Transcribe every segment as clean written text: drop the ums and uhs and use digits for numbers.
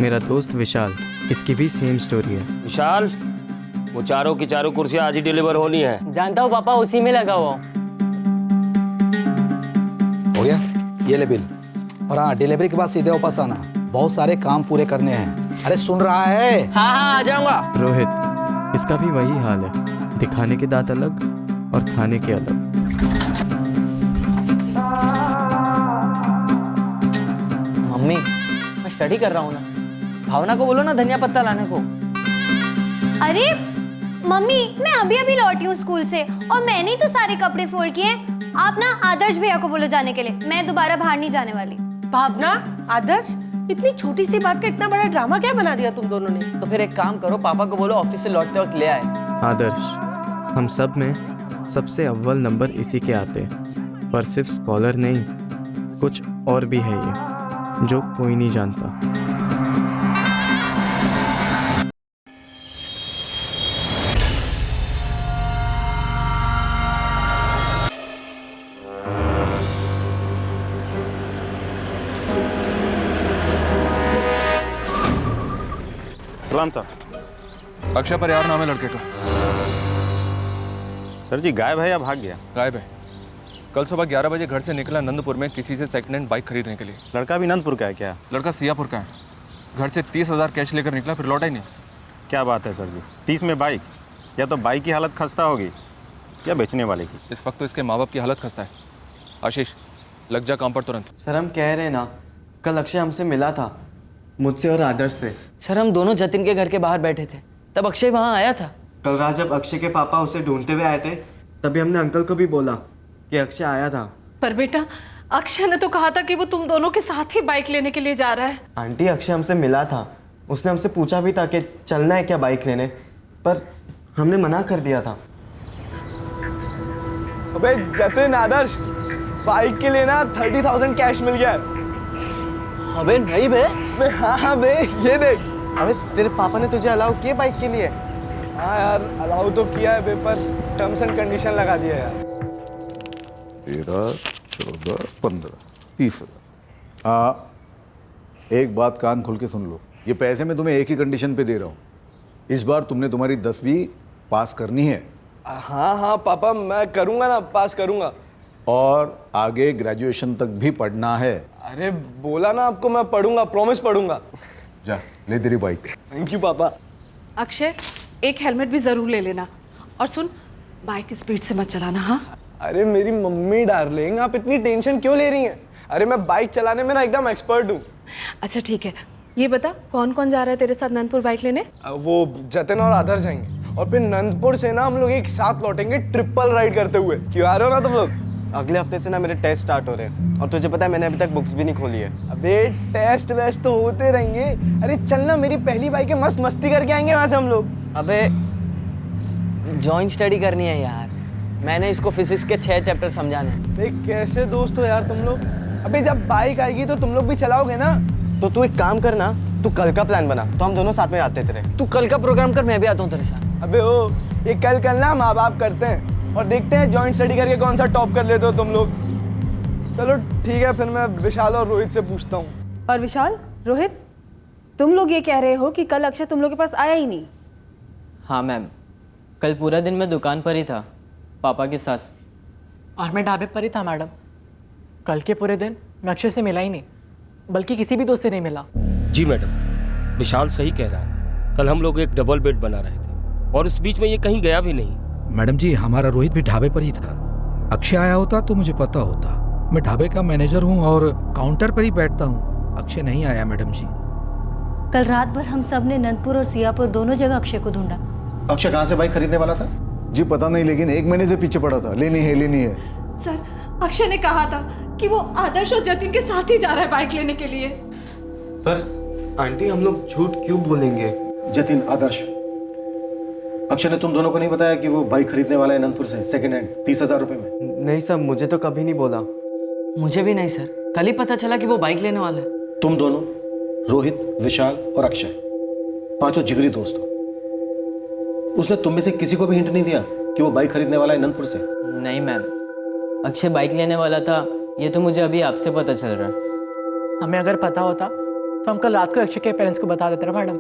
मेरा दोस्त विशाल, इसकी भी सेम स्टोरी है। विशाल, वो चारों की चारों कुर्सियां आज ही डिलीवर होनी है। जानता हूँ पापा, उसी में लगा हुआ हूँ। हो गया, ये ले बिल। और हाँ, डिलीवरी के बाद सीधे वापस आना, बहुत सारे काम पूरे करने हैं। अरे सुन रहा है? हाँ हाँ, आ जाऊंगा। रोहित, इसका भी वही हाल है, दिखाने के दांत अलग और खाने के अलग। मम्मी, मैं स्टडी कर रहा हूँ ना। भावना को बोलो ना धनिया पत्ता लाने को। अरे मम्मी, मैं अभी अभी लौटी हूँ स्कूल से और मैंने ही तो सारे कपड़े फोल्ड किए। आप ना आदर्श भैया को बोलो जाने के लिए, मैं दोबारा बाहर नहीं जाने वाली। भावना, आदर्श, इतनी छोटी सी बात का इतना बड़ा ड्रामा क्या बना दिया तुम दोनों ने? तो फिर एक काम करो, पापा को बोलो ऑफिस से लौटते वक्त ले आए। आदर्श, हम सब में सबसे अव्वल नंबर इसी के आते हैं, पर सिर्फ स्कॉलर नहीं, कुछ और भी है ये जो कोई नहीं जानता। सलाम साहब। अक्षय परिहार नाम है लड़के का। सर जी गायब है या भाग गया? गायब है। कल सुबह 11 बजे घर से निकला नंदपुर में किसी से सेकंड हैंड बाइक खरीदने के लिए। लड़का भी नंदपुर का है क्या? लड़का सियापुर का है। घर से 30,000 कैश लेकर निकला, फिर लौटा ही नहीं। क्या बात है सर जी, 30 में बाइक? या तो बाइक की हालत खस्ता होगी या बेचने वाले की। इस वक्त तो इसके माँ बाप की हालत खस्ता है। आशीष, लग जा काम पर तुरंत। सर हम कह रहे हैं ना, कल अक्षय हमसे मिला था, मुझसे और आदर्श से। सर हम दोनों जतिन के घर के बाहर बैठे थे, तब अक्षय वहाँ आया था। कल रात जब अक्षय के पापा उसे ढूंढते हुए आए थे, तभी हमने अंकल को भी बोला कि अक्षय आया था। पर बेटा, अक्षय ने तो कहा था कि वो तुम दोनों के साथ ही बाइक लेने के लिए जा रहा है। आंटी, अक्षय हमसे मिला था, उसने हमसे पूछा भी था कि चलना है क्या बाइक लेने, पर हमने मना कर दिया था। अबे जतिन, आदर्श, बाइक के लिए ना 30,000 कैश मिल गया है। अबे नहीं बे। हाँ बे, ये देख। अबे तेरे पापा ने तुझे अलाउ किया बाइक के लिए? हाँ यार, अलाउ तो किया है बे, पर टर्म्स एंड कंडीशन लगा दिया यार। 13, 14, 15, 30,000। एक बात कान खोल के सुन लो, ये पैसे मैं तुम्हें एक ही कंडीशन पे दे रहा हूँ, इस बार तुमने तुम्हारी 10वीं पास करनी है। हाँ हाँ पापा, मैं करूँगा ना, पास करूँगा। और आगे ग्रेजुएशन तक भी पढ़ना है। अरे बोला ना आपको, मैं पढ़ूंगा, प्रॉमिस पढ़ूंगा। जा ले तेरी बाइक। थैंक यू पापा। अक्षय, एक हेलमेट भी जरूर ले लेना। और सुन, बाइक स्पीड से मत चलाना। हाँ। अरे मेरी मम्मी डार्लिंग, आप इतनी टेंशन क्यों ले रही हैं? अरे मैं बाइक चलाने में ना एकदम एक्सपर्ट हूँ। अच्छा ठीक है, ये बता कौन कौन जा रहा है तेरे साथ नंदपुर बाइक लेने? वो जतिन और आदर्श जाएंगे, और फिर नंदपुर से ना हम लोग एक साथ लौटेंगे ट्रिपल राइड करते हुए। क्यों आ रहे हो ना तुम लोग? अगले हफ्ते से ना मेरे टेस्ट स्टार्ट हो रहे हैं, और तुझे पता है मैंने अभी तक बुक्स भी नहीं खोली है। अबे टेस्ट वेस्ट तो होते रहेंगे। अरे चलना, मेरी पहली बाइक है, मस्त मस्ती करके आएंगे वहां से हम लोग। अबे जॉइंट स्टडी करनी है यार, मैंने इसको फिजिक्स के 6 चैप्टर समझाने। देख कैसे दोस्त हो यार तुम लोग। अबे जब बाइक आएगी तो तुम लोग भी चलाओगे ना। तो तू एक काम करना, तू कल का प्लान बना, तो हम दोनों साथ में आते तेरे। तू कल का प्रोग्राम कर, मैं भी आता हूँ तेरे साथ। अबे ओ, ये कल करना माँ बाप करते हैं, और देखते हैं जॉइंट स्टडी करके कौन सा टॉप कर लेते हो तुम लोग। चलो ठीक है, फिर मैं विशाल और रोहित से पूछता हूँ। और विशाल, रोहित, तुम लोग ये कह रहे हो कि कल अक्षय तुम लोग के पास आया ही नहीं? हाँ मैम, कल पूरा दिन मैं दुकान पर ही था पापा के साथ। और मैं ढाबे पर ही था मैडम। कल के पूरे दिन मैं अक्षय से मिला ही नहीं, बल्कि किसी भी दोस्त से नहीं मिला। जी मैडम, विशाल सही कह रहा है। कल हम लोग एक डबल बेड बना रहे थे और उस बीच में ये कहीं गया भी नहीं। मैडम जी, हमारा रोहित भी ढाबे पर ही था। अक्षय आया होता तो मुझे पता होता। मैं ढाबे का मैनेजर हूँ और काउंटर पर ही बैठता हूँ। अक्षय नहीं आया मैडम जी। कल रात भर हम सब ने नंदपुर और सियापुर दोनों जगह अक्षय को ढूंढा। अक्षय कहाँ से बाइक खरीदने वाला था? जी पता नहीं, लेकिन 1 महीने से पीछे पड़ा था, लेनी है लेनी है। सर, अक्षय ने कहा था कि वो आदर्श और जतिन के साथ ही जा रहा है बाइक लेने के लिए। पर आंटी, हम लोग झूठ क्यों बोलेंगे? जतिन, आदर्श, अक्षय ने तुम दोनों को नहीं बताया कि वो बाइक खरीदने वाला है नंदपुर से सेकंड हैंड 30,000 रुपए में? नहीं सर, मुझे तो कभी नहीं बोला। मुझे भी नहीं सर, कल ही पता चला कि वो बाइक लेने वाला है। तुम दोनों, रोहित, विशाल और अक्षय, पांचों जिगरी दोस्त हो। उसने तुम में से किसी को भी हिंट नहीं दिया कि वो बाइक खरीदने वाला है नंदपुर से? नहीं मैम, अक्षय बाइक लेने वाला था, ये तो मुझे अभी आपसे पता चल रहा है। हमें अगर पता होता तो हम कल रात को अक्षय के पेरेंट्स को बता देते ना मैडम।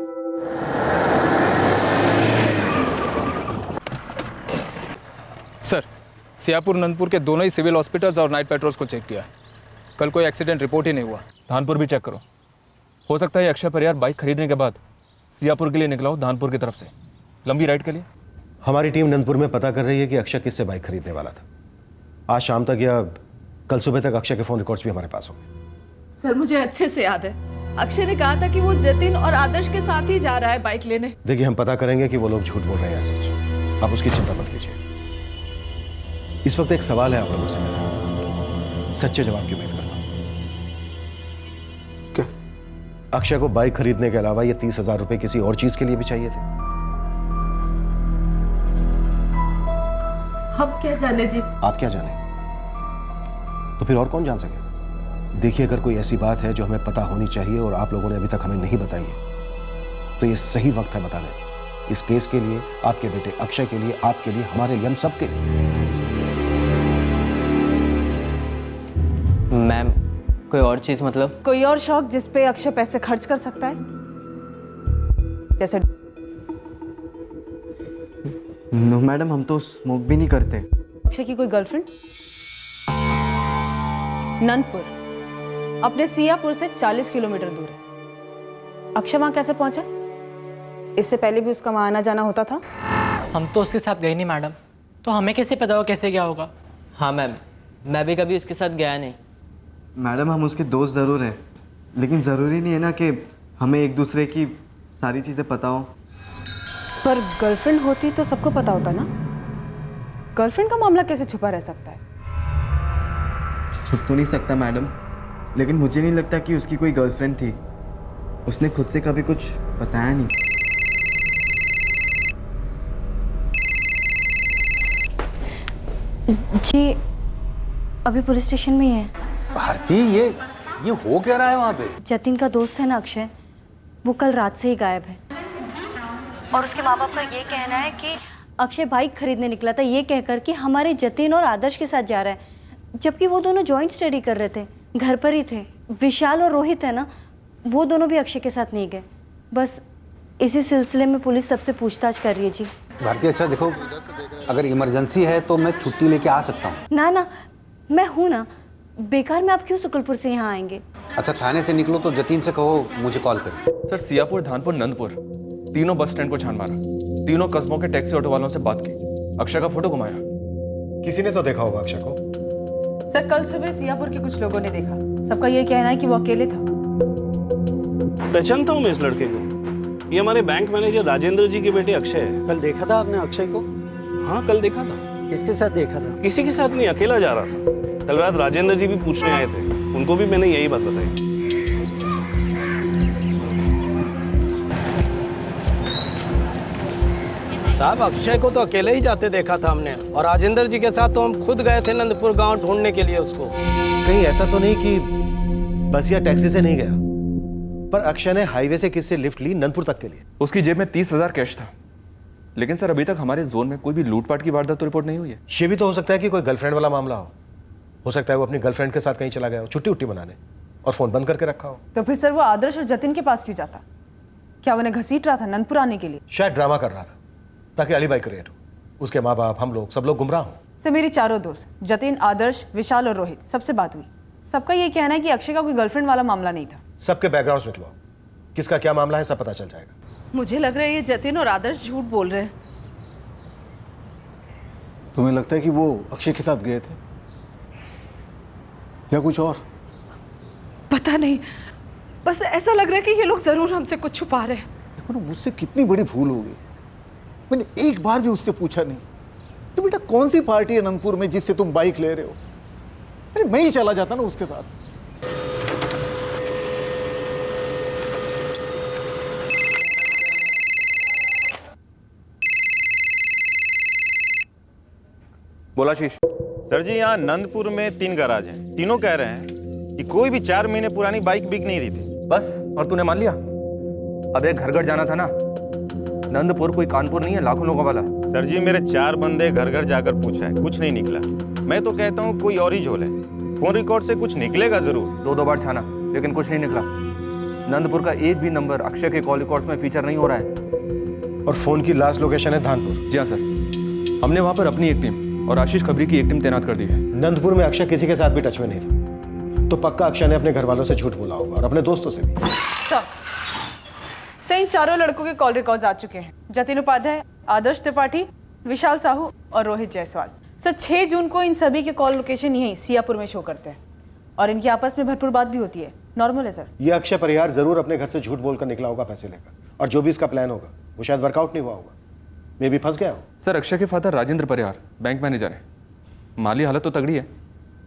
सर, सियापुर नंदपुर के दोनों ही सिविल हॉस्पिटल्स और नाइट पेट्रोल्स को चेक किया। कल कोई एक्सीडेंट रिपोर्ट ही नहीं हुआ। धानपुर भी चेक करो। हो सकता है अक्षय परिवार बाइक खरीदने के बाद सियापुर के लिए निकला हो धानपुर की तरफ से, लंबी राइड के लिए। हमारी टीम नंदपुर में पता कर रही है कि अक्षय किससे बाइक खरीदने वाला था। आज शाम तक या कल सुबह तक अक्षय के फ़ोन रिकॉर्ड्स भी हमारे पास होंगे। सर मुझे अच्छे से याद है, अक्षय ने कहा था कि वो जतिन और आदर्श के साथ ही जा रहा है बाइक लेने। देखिए, हम पता करेंगे कि वो लोग झूठ बोल रहे हैं या सच। आप उसकी चिंता मत कीजिए। इस वक्त एक सवाल है आप लोगों से मेरा, सच्चे जवाब की उम्मीद करता हूं। क्या अक्षय को बाइक खरीदने के अलावा ये 30,000 रुपए किसी और चीज के लिए भी चाहिए थे? हम क्या जाने जी। आप क्या जाने, तो फिर और कौन जान सके? देखिए, अगर कोई ऐसी बात है जो हमें पता होनी चाहिए और आप लोगों ने अभी तक हमें नहीं बताई है, तो ये सही वक्त है बताने का। इस केस के लिए, आपके बेटे अक्षय के लिए, आपके लिए, हमारे लिए, हम सबके लिए। मैम, कोई और चीज मतलब? कोई और शौक जिस पे अक्षय पैसे खर्च कर सकता है, जैसे? नो मैडम, हम तो स्मोक भी नहीं करते। अक्षय की कोई गर्लफ्रेंड? नंदपुर अपने सियापुर से 40 किलोमीटर दूर है। अक्षय वहां कैसे पहुंचा? इससे पहले भी उसका वहां आना जाना होता था? हम तो उसके साथ गए नहीं मैडम, तो हमें कैसे पता हो कैसे गया होगा? हाँ मैम, मैं भी कभी उसके साथ गया नहीं। मैडम, हम उसके दोस्त ज़रूर हैं, लेकिन ज़रूरी नहीं है ना कि हमें एक दूसरे की सारी चीज़ें पता हो। पर गर्लफ्रेंड होती तो सबको पता होता ना। गर्लफ्रेंड का मामला कैसे छुपा रह सकता है? छुप तो नहीं सकता मैडम, लेकिन मुझे नहीं लगता कि उसकी कोई गर्लफ्रेंड थी। उसने खुद से कभी कुछ बताया नहीं। जी, अभी पुलिस स्टेशन में ही है। भारती, ये हो क्या रहा है वहाँ पे? जतिन का दोस्त है ना अक्षय, वो कल रात से ही गायब है। और उसके माँ बाप का ये कहना है कि अक्षय बाइक खरीदने निकला था ये कहकर कि हमारे जतिन और आदर्श के साथ जा रहा है, जबकि वो दोनों जॉइंट स्टडी कर रहे थे, घर पर ही थे। विशाल और रोहित है ना, वो दोनों भी अक्षय के साथ नहीं गए। बस इसी सिलसिले में पुलिस सबसे पूछताछ कर रही है जी। भारती, अच्छा देखो, अगर इमरजेंसी है तो मैं छुट्टी लेके आ सकता हूँ। ना, मैं हूँ ना, बेकार में आप क्यों शुक्लपुर से यहाँ आएंगे? अच्छा, थाने से निकलो तो जतिन से कहो मुझे कॉल करे। सर, सियापुर, धानपुर, नंदपुर तीनों बस स्टैंड को छान मारा, तीनों कस्बों के टैक्सी ऑटो वालों से बात की, अक्षय का फोटो घुमाया। किसी ने तो देखा होगा अक्षय को। सर, कल सुबह सियापुर के कुछ लोगों ने देखा। सबका ये कहना है कि वो अकेले था। पहचानता हूँ मैं इस लड़के को, ये हमारे बैंक मैनेजर राजेंद्र जी के बेटे अक्षय है। कल देखा था आपने अक्षय को? हाँ, कल देखा था। किसके साथ देखा था? किसी के साथ नहीं, अकेला जा रहा था। कल रात राजेंद्र जी भी पूछने आए थे, उनको भी मैंने यही बात बताई। साहब, अक्षय को तो अकेले ही जाते देखा था हमने, और राजेंद्र जी के साथ तो हम खुद गए थे नंदपुर गांव ढूंढने के लिए उसको। कहीं ऐसा तो नहीं कि बस या टैक्सी से नहीं गया, पर अक्षय ने हाईवे से किससे लिफ्ट ली नंदपुर तक के लिए? उसकी जेब में 30,000 कैश था। लेकिन सर, अभी तक हमारे जोन में कोई भी लूटपाट की वारदात तो रिपोर्ट नहीं हुई है। ये भी तो हो सकता है कि कोई गर्लफ्रेंड वाला मामला हो सकता है वो अपनी गर्लफ्रेंड के साथ कहीं चला गया हो, छुट्टी उट्टी मनाने, और फोन बंद करके रखा हो। तो फिर सर वो आदर्श और जतिन के पास क्यों जाता? क्या उन्हें घसीट रहा था नंदपुर आने के लिए? शायद ड्रामा कर रहा था ताकि अलीबाई क्रिएट हो। उसके माँ बाप, हम लोग, सब लोग गुमराह हों। सर, मेरी चारों दोस्त जतिन, आदर्श, विशाल और रोहित, सबसे बात हुई। सबका ये कहना है कि अक्षय का कोई गर्लफ्रेंड वाला मामला नहीं था। सबके बैकग्राउंड निकलवाओ, किसका क्या मामला है सब पता चल जाएगा। मुझे लग रहा है ये जतिन और आदर्श झूठ बोल रहे हैं। तुम्हें लगता है कि वो अक्षय के साथ गए थे या कुछ और? पता नहीं, बस ऐसा लग रहा है कि ये लोग जरूर हमसे कुछ छुपा रहे हैं। देखो ना, मुझसे कितनी बड़ी भूल हो गई। मैंने एक बार भी उससे पूछा नहीं कि बेटा कौन सी पार्टी है नंदपुर में जिससे तुम बाइक ले रहे हो। अरे मैं ही चला जाता ना उसके साथ। बोला शीश। सर जी, यहाँ नंदपुर में 3 गैराज हैं। तीनों कह रहे हैं कि कोई भी 4 महीने पुरानी बाइक बिक नहीं रही थी। बस, और तूने मान लिया? अब एक घर घर जाना था ना। नंदपुर कोई कानपुर नहीं है लाखों लोगों वाला। सर जी, मेरे 4 बंदे घर घर जाकर पूछा है, कुछ नहीं निकला। मैं तो कहता हूँ कोई और ही झोल है। फोन रिकॉर्ड से कुछ निकलेगा जरूर। 2 बार छाना, लेकिन कुछ नहीं निकला। नंदपुर का एक भी नंबर अक्षय के कॉल रिकॉर्ड्स में फीचर नहीं हो रहा है। और फोन की लास्ट लोकेशन है धानपुर। जी हाँ सर, हमने वहाँ पर अपनी एक टीम और आशीष खबरी की एक टीम तैनात कर दी है। नंदपुर में अक्षय किसी के साथ भी टच में नहीं था, तो पक्का अक्षय ने अपने घर वालों से झूठ बोला होगा और अपने दोस्तों से भी। सर इन चारों लड़कों के कॉल रिकॉर्ड्स आ चुके हैं। जतिन उपाध्याय, आदर्श त्रिपाठी, विशाल साहू और रोहित जायसवाल। सर 6 जून को इन सभी के कॉल लोकेशन यहीं सियापुर में शो करते हैं और इनकी आपस में भरपूर बात भी होती है। नॉर्मल है सर। ये अक्षय परिहार जरूर अपने घर से झूठ बोलकर निकला होगा पैसे लेकर, और जो भी इसका प्लान होगा वो शायद वर्कआउट नहीं हुआ होगा, मे भी फंस गया हो। सर अक्षय के फादर राजेंद्र परिहार बैंक मैनेजर है, माली हालत तो तगड़ी है,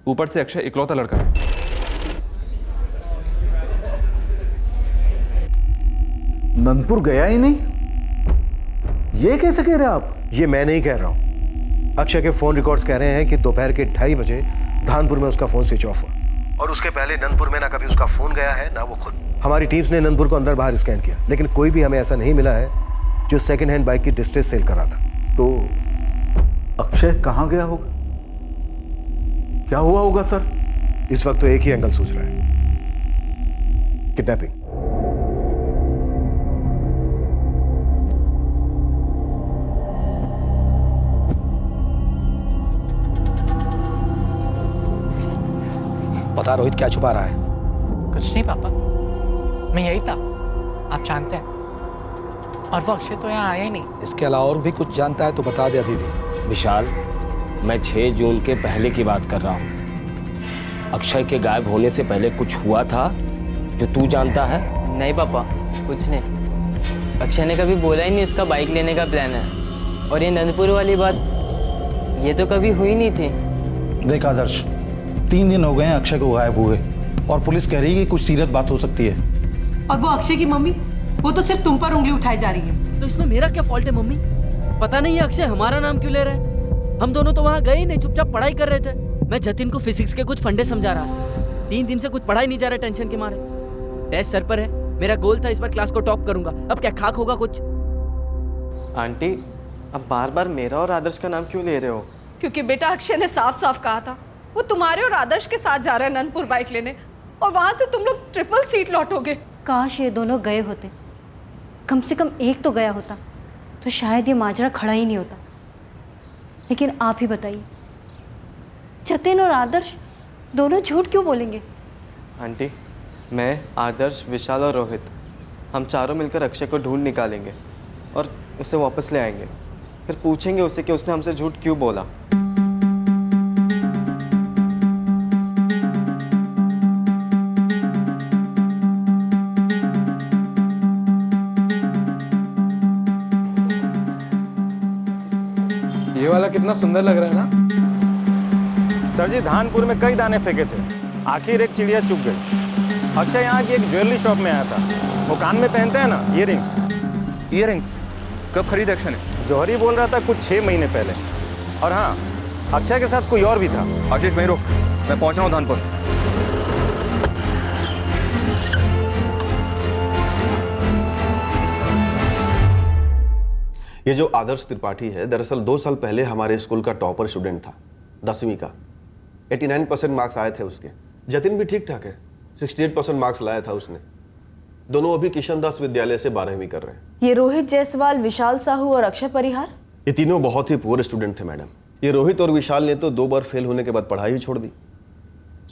ऊपर से अक्षय इकलौता लड़का है। नंदपुर गया ही नहीं, ये कैसे कह रहे हैं आप? ये मैं नहीं कह रहा हूं, अक्षय के फोन रिकॉर्ड्स कह रहे हैं कि दोपहर के 2:30 बजे धानपुर में उसका फोन स्विच ऑफ हुआ, और उसके पहले नंदपुर में ना कभी उसका फोन गया है ना वो खुद। हमारी टीम्स ने नंदपुर को अंदर बाहर स्कैन किया, लेकिन कोई भी हमें ऐसा नहीं मिला है जो सेकंड हैंड बाइक की डिस्ट्रेस सेल कर रहा था। तो अक्षय कहाँ गया होगा, क्या हुआ होगा सर? इस वक्त तो एक ही एंगल सूझ रहा है, किडनैपिंग। बता रोहित, क्या छुपा रहा है? कुछ नहीं पापा, मैं यही था, आप जानते हैं। और वो अक्षय तो यहाँ आया ही नहीं। इसके अलावा और भी कुछ जानता है तो बता दे अभी भी। विशाल, मैं 6 जून के पहले की बात कर रहा हूँ। अक्षय के गायब होने से पहले कुछ हुआ था जो तू जानता है? नहीं पापा, कुछ नहीं। अक्षय ने कभी बोला ही नहीं उसका बाइक लेने का प्लान है, और ये नंदपुर वाली बात ये तो कभी हुई नहीं थी। देख आदर्श, 3 दिन हो गए हैं अक्षय को गायब हुए, और पुलिस कह रही है कि कुछ सीरियस बात हो सकती है। और वो अक्षय की मम्मी, वो तो सिर्फ तुम पर उंगली उठाई जा रही है। तो इसमें मेरा क्या फॉल्ट है मम्मी? पता नहीं है अक्षय हमारा नाम क्यों ले रहा है। हम दोनों तो वहाँ गए ही नहीं, चुपचाप पढ़ाई कर रहे थे। मैं जतिन को फिजिक्स के कुछ फंडे समझा रहा था। 3 दिन से कुछ पढ़ाई नहीं जा रहा टेंशन के मारे। टेस्ट सर पर है, मेरा गोल था इस बार क्लास को टॉप करूंगा। अब क्या खाक होगा कुछ? आंटी, अब बार बार मेरा और आदर्श का नाम क्यों ले रहे हो? क्योंकि बेटा अक्षय ने साफ साफ कहा था वो तुम्हारे और आदर्श के साथ जा रहा है नंदपुर बाइक लेने, और वहां से तुम लोग ट्रिपल सीट लौटोगे। काश ये दोनों गए होते, कम से कम एक तो गया होता तो शायद ये माजरा खड़ा ही नहीं होता। लेकिन आप ही बताइए, जतिन और आदर्श दोनों झूठ क्यों बोलेंगे? आंटी, मैं, आदर्श, विशाल और रोहित, हम चारों मिलकर अक्षय को ढूंढ निकालेंगे और उसे वापस ले आएंगे। फिर पूछेंगे उससे कि उसने हमसे झूठ क्यों बोला। ये वाला कितना सुंदर लग रहा है ना? सर जी, धानपुर में कई दाने फेंके थे, आखिर एक चिड़िया चुग गई। अक्षय यहाँ की एक ज्वेलरी शॉप में आया था, वो कान में पहनते हैं ना, ईयरिंग्स कब खरीदे अक्षय ने? जौहरी बोल रहा था कुछ 6 महीने पहले। और हाँ, अक्षय के साथ कोई और भी था। आशीष वहीं रुक, मैं पहुंच रहा हूँ धानपुर। ये जो आदर्श त्रिपाठी है, दरअसल 2 साल पहले हमारे स्कूल का टॉपर स्टूडेंट था, 10वीं का। 89% मार्क्स आए थे उसके। जतिन भी ठीक ठाक है, 68% मार्क्स लाया था उसने। दोनों अभी किशन दास विद्यालय से 12वीं कर रहे हैं। ये रोहित जायसवाल, विशाल साहू और अक्षय परिहार, ये तीनों बहुत ही पुअर स्टूडेंट थे मैडम। ये रोहित और विशाल ने तो 2 बार फेल होने के बाद पढ़ाई ही छोड़ दी।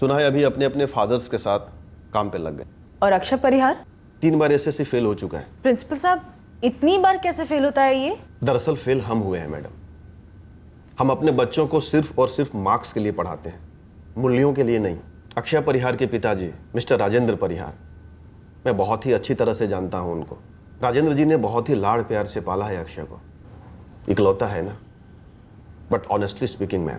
सुना है अभी अपने अपने फादर्स के साथ काम पे लग गए। और अक्षय परिहार 3 बार एसएससी फेल हो चुका है। प्रिंसिपल साहब, इतनी बार कैसे फेल होता है ये? दरअसल फेल हम हुए हैं मैडम। हम अपने बच्चों को सिर्फ और सिर्फ मार्क्स के लिए पढ़ाते हैं, मूल्यों के लिए नहीं। अक्षय परिहार के पिताजी मिस्टर राजेंद्र परिहार, मैं बहुत ही अच्छी तरह से जानता हूं उनको। राजेंद्र जी ने बहुत ही लाड़ प्यार से पाला है अक्षय को। इकलौता है ना, बट ऑनेस्टली स्पीकिंग मैम,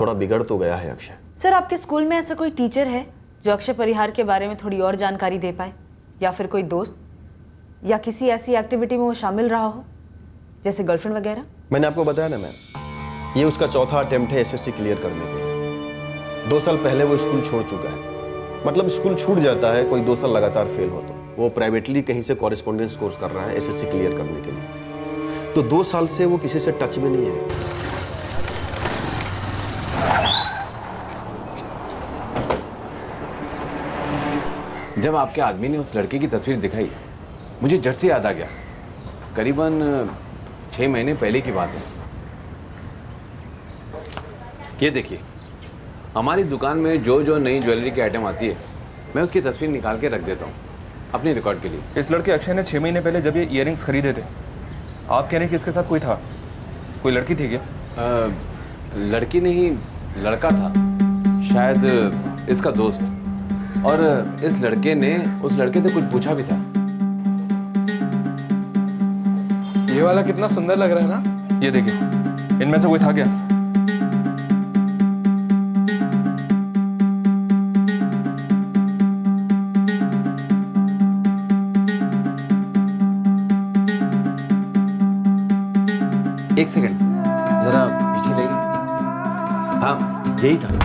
थोड़ा बिगड़ तो गया है अक्षय। सर, आपके स्कूल में ऐसा कोई टीचर है जो अक्षय परिहार के बारे में थोड़ी और जानकारी दे पाए, या फिर कोई दोस्त, या किसी ऐसी एक्टिविटी में वो शामिल रहा हो जैसे गर्लफ्रेंड वगैरह? मैंने आपको बताया ना मैम, ये उसका चौथा अटेम्प्ट है एसएससी क्लियर करने के लिए। 2 साल पहले वो स्कूल छोड़ चुका है। मतलब स्कूल छूट जाता है कोई 2 साल लगातार फेल हो तो। वो प्राइवेटली कहीं से कॉरेस्पॉन्डेंस कोर्स कर रहा है एसएससी क्लियर करने के लिए। तो 2 साल से वो किसी से टच में नहीं है। जब आपके आदमी ने उस लड़के की तस्वीर दिखाई, मुझे झट से याद आ गया। करीबन 6 महीने पहले की बात है। ये देखिए, हमारी दुकान में जो जो नई ज्वेलरी की आइटम आती है, मैं उसकी तस्वीर निकाल के रख देता हूँ अपने रिकॉर्ड के लिए। इस लड़के अक्षय ने 6 महीने पहले जब ये इयररिंग्स खरीदे थे, आप कह रहे हैं कि इसके साथ कोई था? कोई लड़की थी क्या? लड़की नहीं, लड़का था, शायद इसका दोस्त। और इस लड़के ने उस लड़के से कुछ पूछा भी था। ये वाला कितना सुंदर लग रहा है ना? ये देखिए, इनमें से कोई था क्या? एक सेकंड, जरा पीछे लेंगे। हाँ, यही था।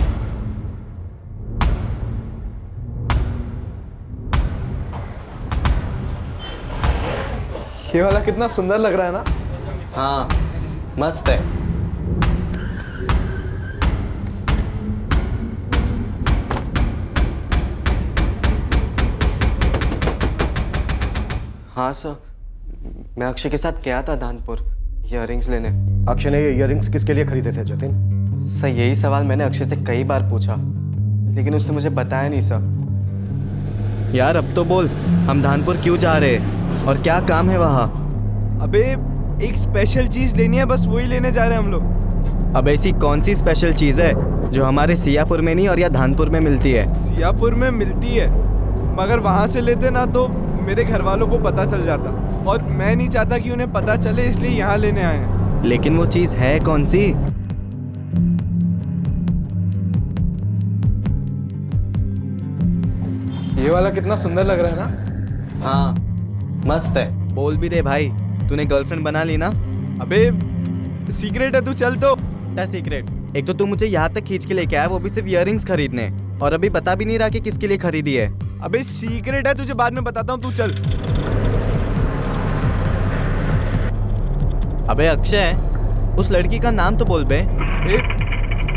ये वाला कितना सुंदर लग रहा है ना? हाँ, मस्त है। हाँ सर, मैं अक्षय के साथ गया था दानपुर इयररिंग्स लेने। अक्षय ने ये इयररिंग्स किसके लिए खरीदे थे जतिन? सर यही सवाल मैंने अक्षय से कई बार पूछा, लेकिन उसने मुझे बताया नहीं सर। यार अब तो बोल, हम धानपुर क्यों जा रहे हैं और क्या काम है वहाँ? अबे एक स्पेशल चीज लेनी है, बस वही लेने जा रहे हैं हम लोग। अब ऐसी कौन सी स्पेशल चीज़ है जो हमारे सियापुर में नहीं और या धानपुर में मिलती है? सियापुर में मिलती है, मगर वहाँ से लेते ना तो मेरे घर वालों को पता चल जाता, और मैं नहीं चाहता कि उन्हें पता चले, इसलिए यहाँ लेने आए हैं। लेकिन वो चीज़ है कौन सी? ये वाला कितना सुंदर लग रहा है ना? हाँ, मस्त है। बोल भी दे भाई, तूने गर्लफ्रेंड बना ली ना? अबे सीक्रेट है, तू चल तो। क्या सीक्रेट? एक तो तू मुझे यहाँ तक खींच के लेके आया, वो भी सिर्फ इयररिंग्स खरीदने, और अभी बता भी नहीं रहा कि किसके लिए खरीदी है। अबे सीक्रेट है, तुझे बाद में बताता हूँ, तू चल। अबे अक्षय, उस लड़की का नाम तो बोल बे।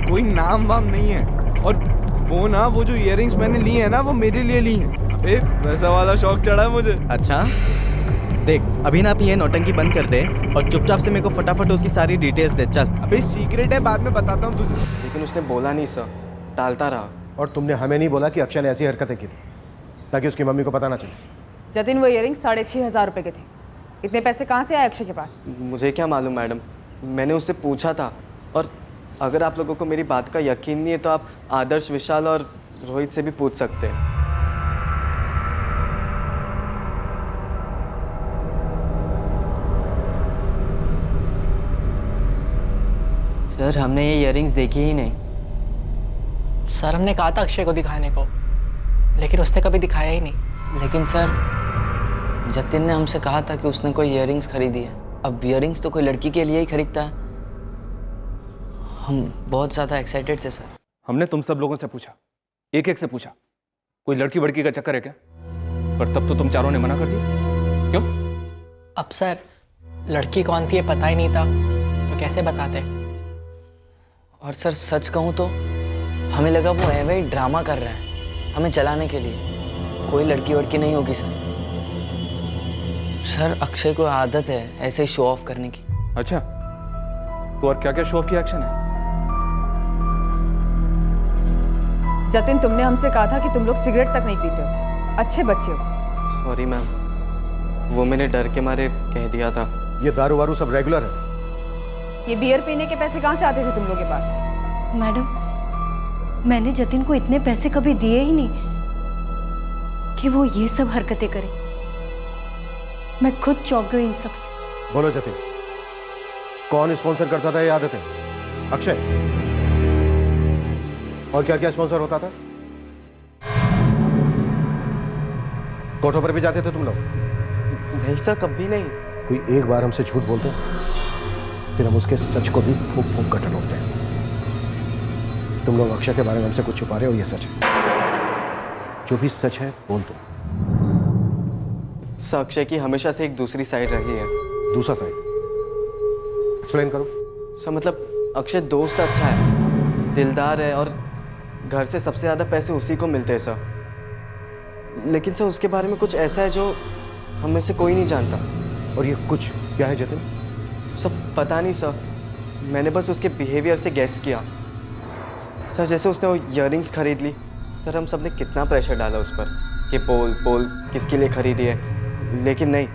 कोई नाम वाम नहीं है, और वो ना, वो जो इयररिंग्स मैंने ली है ना, वो मेरे लिए ली है। अबे वैसा वाला शौक चढ़ा है मुझे। अच्छा देख, अभी ना अपनी ये नौटंकी बंद कर दे और चुपचाप से मेरे को फटाफट उसकी सारी डिटेल्स दे। चल। अबे सीक्रेट है, बाद में बताता हूँ तुझे। लेकिन उसने बोला नहीं सर, टालता रहा। और तुमने हमें नहीं बोला कि अक्षय ने ऐसी हरकतें की थी ताकि उसकी मम्मी को पता ना चले? जतिन, वो इयररिंग्स 6,500 रुपये के थे। इतने पैसे कहाँ से आए अक्षय के पास? मुझे क्या मालूम मैडम, मैंने उससे पूछा था। और अगर आप लोगों को मेरी बात का यकीन नहीं है तो आप आदर्श, विशाल और रोहित से भी पूछ सकते हैं। सर हमने ये इयररिंग्स देखी ही नहीं। सर हमने कहा था अक्षय को दिखाने को, लेकिन उसने कभी दिखाया ही नहीं। लेकिन सर जतिन ने हमसे कहा था कि उसने कोई इयररिंग्स खरीदी है। अब इयररिंग्स तो कोई लड़की के लिए ही खरीदता है। हम बहुत ज़्यादा एक्साइटेड थे सर। हमने तुम सब लोगों से पूछा, एक एक से पूछा, कोई लड़की वड़की का चक्कर है क्या? पर तब तो तुम चारों ने मना कर दिया। क्यों? अब सर लड़की कौन थी ये पता ही नहीं था, तो कैसे बताते? और सर सच कहूँ तो हमें लगा वो ऐवे ही ड्रामा कर रहा है हमें चलाने के लिए। कोई लड़की वड़की नहीं होगी सर। सर अक्षय को आदत है ऐसे ही शो ऑफ करने की। अच्छा, तो और क्या क्या शो ऑफ किया अक्षय ने? जतिन, तुमने हमसे कहा था कि तुम लोग सिगरेट तक नहीं पीते हो, अच्छे बच्चे हो। सॉरी मैम, वो मैंने डर के मारे कह दिया था। ये दारू वारू सब रेगुलर है? ये बियर पीने के पैसे कहाँ से आते थे तुम लोग के पास? मैडम, मैंने जतिन को इतने पैसे कभी दिए ही नहीं कि वो ये सब हरकतें करे। मैं खुद चौंक गई इन सब से। बोलो जतिन, कौन स्पॉन्सर करता था ये आदतें? अक्षय? और क्या क्या स्पॉन्सर होता था? कोठों पर भी जाते थे तुम लोग? नहीं सर, कभी नहीं। कोई एक बार हमसे झूठ बोलते फिर हम उसके सच को भी फूंक फूंक कर टटोलते हैं। तुम लोग अक्षय के बारे में हमसे कुछ छुपा रहे हो, ये सच है। जो भी सच है बोल दो। सर अक्षय की हमेशा से एक दूसरी साइड रही है। दूसरा साइड? एक्सप्लेन करो। सर मतलब अक्षय दोस्त अच्छा है, दिलदार है, और घर से सबसे ज़्यादा पैसे उसी को मिलते हैं सर। लेकिन सर उसके बारे में कुछ ऐसा है जो हम में से कोई नहीं जानता। और ये कुछ क्या है जतिन? सब पता नहीं सर, मैंने बस उसके बिहेवियर से गैस किया। सर जैसे उसने वो इयररिंग्स खरीद ली, सर हम सब ने कितना प्रेशर डाला उस पर कि बोल बोल किसके लिए खरीदी है, लेकिन नहीं,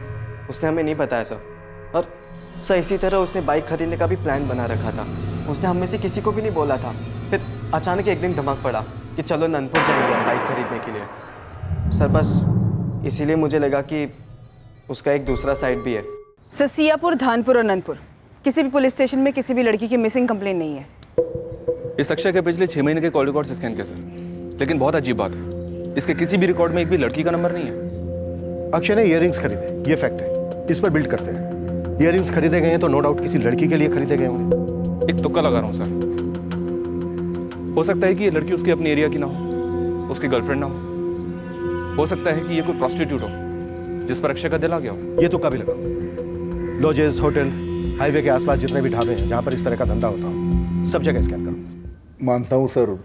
उसने हमें नहीं बताया सर। और सर इसी तरह उसने बाइक खरीदने का भी प्लान बना रखा था, उसने हम में से किसी को भी नहीं बोला था। फिर अचानक एक दिन धमक पड़ा कि चलो नंदपुर जाएंगे बाइक खरीदने के लिए। सर बस इसीलिए मुझे लगा कि उसका एक दूसरा साइड भी है। सर सियापुर, धानपुर और नंदपुर किसी भी पुलिस स्टेशन में किसी भी लड़की की मिसिंग कंप्लेंट नहीं है। इस अक्षय के पिछले 6 महीने के कॉल रिकॉर्ड स्कैन किए सर, लेकिन बहुत अजीब बात है, इसके किसी भी रिकॉर्ड में एक भी लड़की का नंबर नहीं है। अक्षय ने इयररिंग्स खरीदे, ये फैक्ट है, इस पर बिल्ड करते हैं। इयररिंग्स खरीदे गए हैं तो नो डाउट किसी लड़की के लिए खरीदे गए होंगे। एक तुक्का लगा रहा हूँ सर, हो सकता है कि ये लड़की उसकी अपनी एरिया की ना हो, उसकी गर्लफ्रेंड ना हो सकता है कि ये कोई प्रोस्टिट्यूट हो जिस पर अक्षय का दिल आ गया हो। ये तुक्का भी लगा। लॉजेस, होटल, हाईवे के आसपास जितने भी ढाबे हैं जहाँ पर इस तरह का धंधा होता हो, सब जगह स्कैन करो। मानता हूँ सर,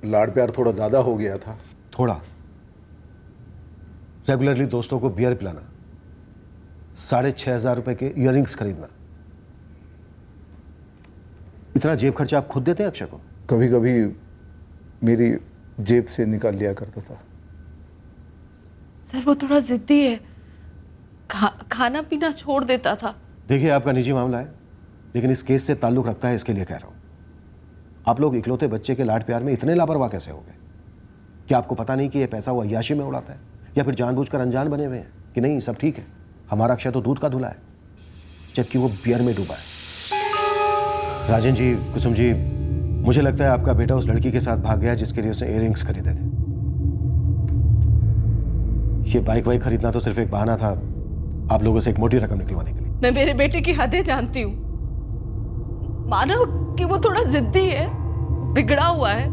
लाड प्यार थोड़ा ज़्यादा हो गया था। थोड़ा? रेगुलरली दोस्तों को बियर पिलाना, 6,500 रुपए के इयररिंग्स खरीदना, इतना जेब खर्चा आप खुद देते हैं अक्षय को? कभी कभी मेरी जेब से निकाल लिया करता था। सर वो थोड़ा जिद्दी है, खाना पीना छोड़ देता था। देखिए आपका निजी मामला है, लेकिन इस केस से ताल्लुक रखता है, इसके लिए कह रहा हूं। आप लोग इकलौते बच्चे के लाड प्यार में इतने लापरवाह कैसे हो गए? क्या आपको पता नहीं कि ये पैसा वो अय्याशी में उड़ाता है, या फिर जानबूझकर अनजान बने हुए हैं कि नहीं सब ठीक है, हमारा अक्षय तो दूध का धुला है, जबकि वो बियर में डूबा है। राजन जी, कुसुम जी, मुझे लगता है आपका बेटा उस लड़की के साथ भाग गया जिसके लिए उसने इयररिंग्स खरीदे थे। ये बाइक वाइक खरीदना तो सिर्फ एक बहाना था आप लोगों से एक मोटी रकम निकलवाने के लिए। मैं मेरे बेटे की हदें जानती हूँ, मानो कि वो थोड़ा जिद्दी है, बिगड़ा हुआ है,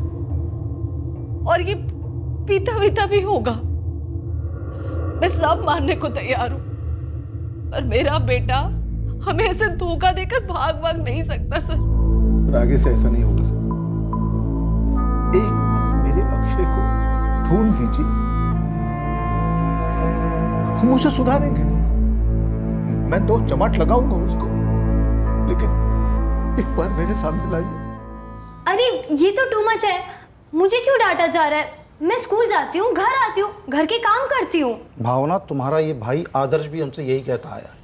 और ये पीता वीता भी होगा, मैं सब मानने को तैयार हूँ, पर मेरा बेटा हमें ऐसे धोखा देकर भाग भाग नहीं सकता सर। आगे से ऐसा नहीं होगा सर, एक बार मेरे अक्षय को ढूंढ दीजिए, हम उसे सुधारेंगे। मैं 2 चमाट लगाऊंगा उसको, लेकिन एक बार मेरे सामने लाइए। अरे ये तो टू मच है, मुझे क्यों डांटा जा रहा है? मैं स्कूल जाती हूँ, घर आती हूँ, घर के काम करती हूँ। भावना, तुम्हारा ये भाई आदर्श भी हमसे यही कहता आया है।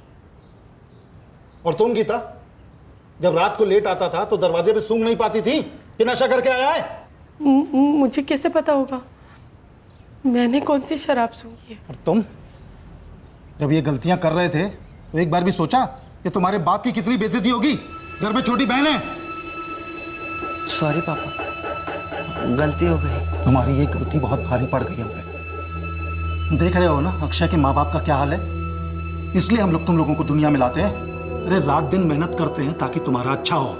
और तुम गीता, जब रात को लेट आता था तो दरवाजे पे सूंघ नहीं पाती थी कि नशा करके आया है? मुझे कैसे पता होगा? मैंने कौन सी शराब सूंघी है? और तुम जब ये गलतियां कर रहे थे तो एक बार भी सोचा कि तुम्हारे बाप की कितनी बेइज्जती होगी? घर में छोटी बहन है। सॉरी पापा, गलती हो गई। तुम्हारी ये गलती बहुत भारी पड़ गई हम पे। देख रहे हो ना अक्षय के माँ बाप का क्या हाल है, इसलिए हम लोग तुम लोगों को दुनिया में लाते हैं। अरे रात दिन मेहनत करते हैं ताकि तुम्हारा अच्छा हो।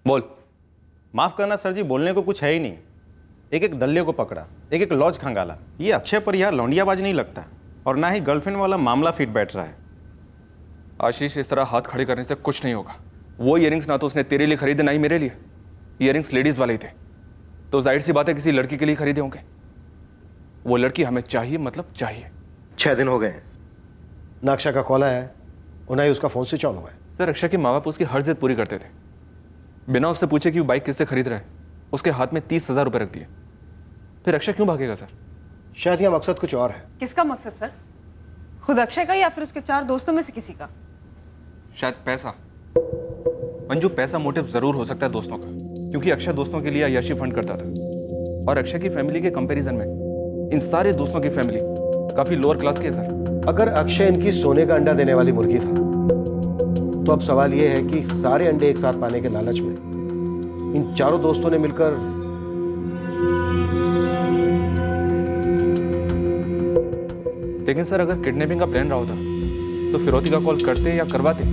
बोल। माफ करना सर जी, बोलने को कुछ है ही नहीं। एक एक दल्ले को पकड़ा, एक एक लॉज खंगाला। ये अक्षय पर यह लौंडियाबाज नहीं लगता, और ना ही गर्लफ्रेंड वाला मामला फिट बैठ रहा है। आशीष, इस तरह हाथ खड़े करने से कुछ नहीं होगा। वो इयररिंग्स ना तो उसने तेरे लिए खरीदे, ना ही मेरे लिए। इयररिंग्स लेडीज वाले ही थे, तो जाहिर सी बात है किसी लड़की के लिए खरीदे होंगे। वो लड़की हमें चाहिए, मतलब चाहिए। 6 दिन हो गए हैं, ना अक्षय का कॉल आया है और ना ही उसका फोन स्विच ऑन हुआ है। सर, अक्षय के माँ बाप उसकी हर जिद पूरी करते थे, बिना उससे पूछे कि वो बाइक किससे खरीद रहे हैं। उसके हाथ में 30,000 रुपए रख दिए, फिर अक्षय क्यों भागेगा सर? शायद यह मकसद कुछ और है। किसका मकसद सर? खुद अक्षय का या फिर उसके 4 दोस्तों में से किसी का? शायद पैसा। मंजू, पैसा मोटिव जरूर हो सकता है दोस्तों का, क्योंकि अक्षय दोस्तों के लिए अय्याशी फंड करता था, और अक्षय की फैमिली के कंपैरिजन में इन सारे दोस्तों की फैमिली काफी लोअर क्लास की है सर। अगर अक्षय इनकी सोने का अंडा देने वाली मुर्गी था तो अब सवाल ये है कि सारे अंडे एक साथ पाने के लालच में इन चारों दोस्तों ने मिलकर लेकिन सर अगर किडनैपिंग का प्लान रहा होता तो फिरौती का कॉल करते या करवाते,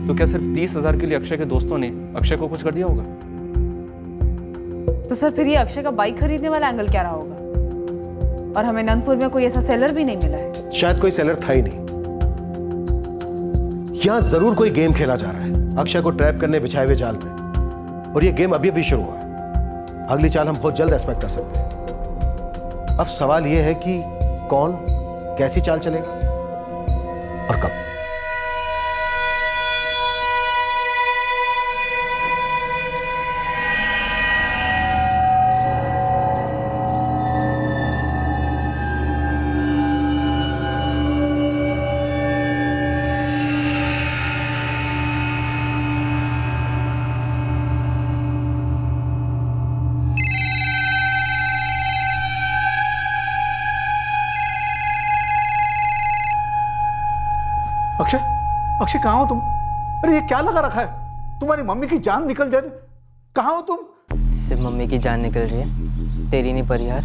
तो क्या सिर्फ 30,000 के लिए अक्षय के दोस्तों ने अक्षय को कुछ कर दिया होगा? तो सर फिर ये अक्षय का बाइक खरीदने वाला एंगल क्या रहा होगा? और हमें नंदपुर में कोई ऐसा सेलर भी नहीं मिला है। शायद कोई सेलर था ही नहीं। यहां जरूर कोई गेम खेला जा रहा है अक्षय को ट्रैप करने बिछाए हुए जाल में, और ये गेम अभी अभी शुरू हुआ है। अगली चाल हम बहुत जल्द एक्सपेक्ट कर सकते हैं। अब सवाल यह है कि कौन कैसी चाल चलेगा और कब। अक्षय, अक्षय कहाँ हो तुम? अरे ये क्या लगा रखा है? तुम्हारी मम्मी की जान निकल जाए। कहाँ हो तुम? सिर्फ मम्मी की जान निकल रही है, तेरी नहीं परिहार।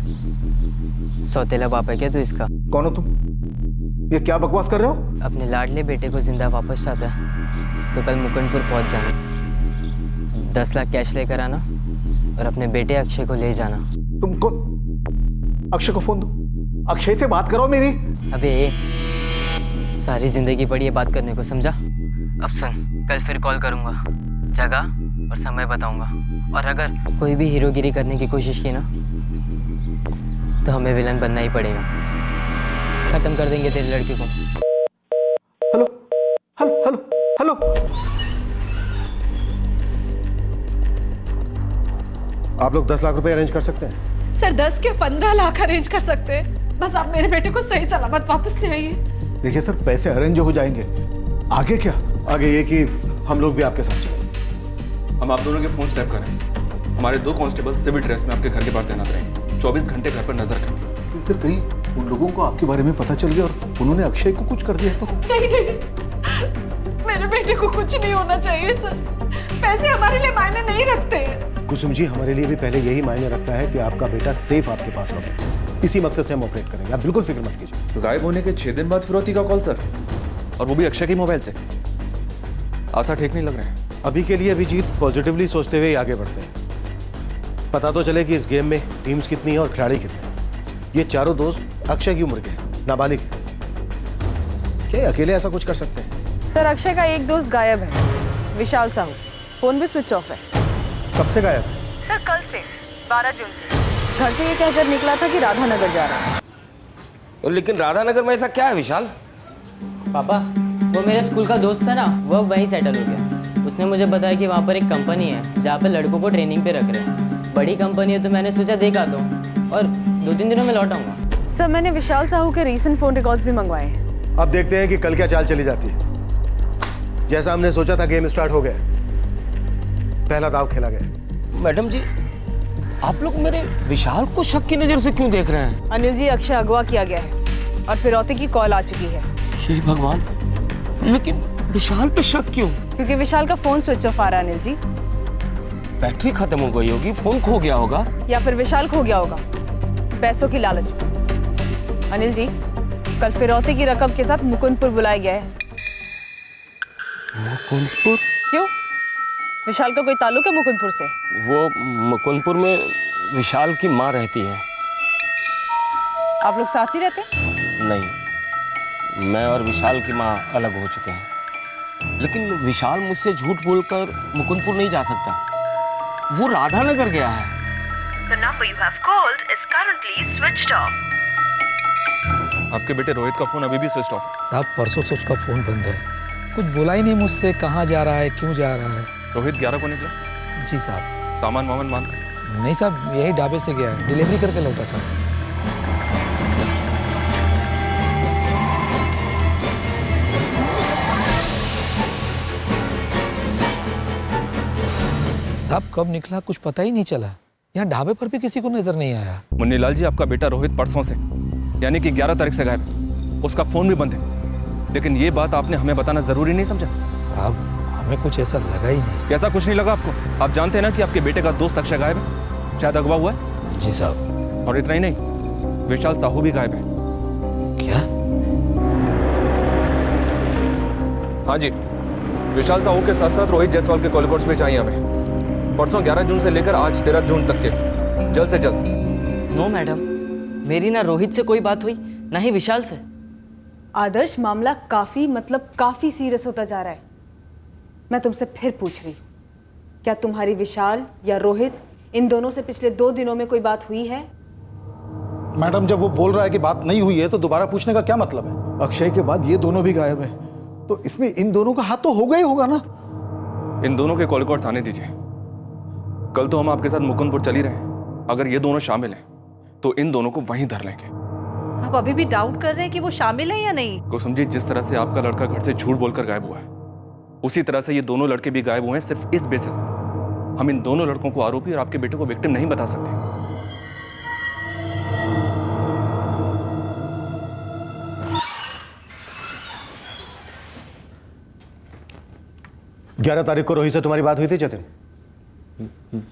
सौतेला बाप है क्या तू इसका? कौन हो तुम? ये क्या बकवास कर रहे हो? अपने लाडले बेटे को जिंदा वापस चाहता है तो कल मुकुंदपुर पहुंच जाना, 10 लाख कैश लेकर आना और अपने बेटे अक्षय को ले जाना। तुमको अक्षय को फोन दो, अक्षय से बात करो मेरी। अबे सारी जिंदगी पड़ी है बात करने को, समझा? अब सुन, कल फिर कॉल करूंगा, जगह और समय बताऊंगा, और अगर कोई भी हीरोगिरी करने की कोशिश की ना तो हमें विलन बनना ही पड़ेगा। खत्म कर देंगे तेरी लड़की को। हेलो हेलो हेलो हेलो, आप लोग 10 लाख रुपए अरेंज कर सकते हैं? सर 10 के 15 लाख अरेंज कर सकते हैं, बस आप मेरे बेटे को सही सलामत वापस ले आइए। देखिए सर, पैसे अरेंज हो जाएंगे, आगे क्या? आगे ये कि हम लोग भी आपके साथ चलेंगे। हम आप दोनों के फोन स्टैप करें। हमारे 2 कांस्टेबल सिविल ड्रेस में आपके घर के बाहर तैनात रहेंगे, 24 घंटे घर पर नजर रखेंगे। सर कहीं उन लोगों को आपके बारे में पता चल गया और उन्होंने अक्षय को कुछ कर दिया तो? नहीं नहीं, मेरे बेटे को कुछ नहीं होना चाहिए सर, पैसे हमारे लिए मायने नहीं रखते हैं। कुसुम जी, हमारे लिए भी पहले यही मायने रखता है कि आपका बेटा सेफ आपके पास रहे। इसी मकसद से हम ऑपरेट करेंगे, आप बिल्कुल फिक्र मत कीजिए। तो गायब होने के 6 दिन बाद फिरौती का कॉल सर, और वो भी अक्षय के मोबाइल से। आशा ठीक नहीं लग रहे हैं। अभी के लिए अभिजीत पॉजिटिवली सोचते हुए आगे बढ़ते हैं। पता तो चले कि इस गेम में टीम्स कितनी है और खिलाड़ी कितने हैं। ये चारों दोस्त अक्षय की उम्र के हैं, नाबालिग हैं। क्या अकेले ऐसा कुछ कर सकते हैं? सर अक्षय का एक दोस्त गायब है, विशाल साहू, फोन भी स्विच ऑफ है। कब से गायब? सर कल से, 12 जून से। घर से ये कहकर निकला था कि राधानगर जा रहा है। लेकिन राधानगर में ऐसा क्या है विशाल? पापा, वो मेरे स्कूल का दोस्त था ना, वो वहीं सेटल हो गया। उसने मुझे बताया कि वहाँ पर एक कंपनी है जहाँ पे लड़कों को ट्रेनिंग पे रख रहे हैं। बड़ी कंपनी है तो मैंने सोचा देखा तो, और 2-3 दिनों में लौट आऊँगा। सर मैंने विशाल साहू के रीसेंट फोन रिकॉर्ड्स भी मंगवाए हैं। अब देखते हैं कि कल क्या चाल चली जाती है। जैसा हमने सोचा था गेम स्टार्ट हो गया, पहला दाव खेला गया। मैडम जी, आप लोग मेरे विशाल को शक की नजर से क्यों देख रहे हैं? अनिल जी, अक्षय अगवा किया गया है और फिरौती की कॉल आ चुकी है। हे भगवान, लेकिन विशाल पे शक क्यों? क्योंकि विशाल का फोन स्विच ऑफ आ रहा है अनिल जी। बैटरी खत्म हो गई होगी, फोन खो गया होगा, या फिर विशाल खो गया होगा पैसों की लालच में। अनिल जी, कल फिरौती की रकम के साथ मुकुंदपुर बुलाया गया है। मुकुंदपुर? क्यों, विशाल का कोई ताल्लुक है मुकुंदपुर से? वो मुकुंदपुर में विशाल की माँ रहती है। आप लोग साथ ही रहते? नहीं, मैं और विशाल की माँ अलग हो चुके हैं। लेकिन विशाल मुझसे झूठ बोलकर मुकुंदपुर नहीं जा सकता, वो राधानगर गया है। The number you have called is currently switched off. आपके बेटे रोहित का फोन अभी भी स्विच ऑफ है। साहब परसों से उसका फोन बंद है, कुछ बोला ही नहीं मुझसे, कहाँ जा रहा है, क्यों जा रहा है। रोहित 11 को निकला? जी साहब। सामान वामान बांध कर? नहीं साहब, यही ढाबे से गया है, डिलीवरी करके लौटा था। साहब कब निकला कुछ पता ही नहीं चला, यहाँ ढाबे पर भी किसी को नजर नहीं आया। मुन्नीलाल जी, आपका बेटा रोहित परसों से यानी कि 11 तारीख से गायब है। उसका फोन भी बंद है। लेकिन ये बात आपने हमें बताना जरूरी नहीं समझा? साहब हमें कुछ ऐसा लगा ही नहीं। कैसा कुछ नहीं लगा आपको? आप जानते हैं ना कि आपके बेटे का दोस्त अक्षय गायब है, शायद अगवा हुआ है। जी साहब। और इतना ही नहीं, विशाल साहू भी गायब है। क्या? हाँ जी, विशाल साहू के साथ साथ रोहित जायसवाल के कॉल रिकॉर्ड्स भी चाहिए हमें, परसों 11 जून से लेकर आज 13 जून तक के, जल्द से जल्द। नो मैडम, मेरी ना रोहित से कोई बात हुई ना ही विशाल से। आदर्श, मामला काफी सीरियस होता जा रहा है। मैं तुमसे फिर पूछ रही हूँ, क्या तुम्हारी विशाल या रोहित इन दोनों से पिछले 2 दिनों में कोई बात हुई है? मैडम, जब वो बोल रहा है कि बात नहीं हुई है तो दोबारा पूछने का क्या मतलब है? अक्षय के बाद ये दोनों भी गायब हैं, तो इसमें इन दोनों का हाथ तो होगा ही होगा ना। इन दोनों के कॉल रिकॉर्ड्स आने दीजिए। कल तो हम आपके साथ मुकुंदपुर चल ही रहे हैं, अगर ये दोनों शामिल हैं तो इन दोनों को वहीं धर लेंगे। आप अभी भी डाउट कर रहे हैं कि वो शामिल है या नहीं? कुसुम जी, जिस तरह से आपका लड़का घर से झूठ बोलकर गायब हुआ है, उसी तरह से ये दोनों लड़के भी गायब हुए हैं। सिर्फ इस बेसिस पर हम इन दोनों लड़कों को आरोपी और आपके बेटे को विक्टिम नहीं बता सकते। 11 तारीख को रोहित से तुम्हारी बात हुई थी जतिन?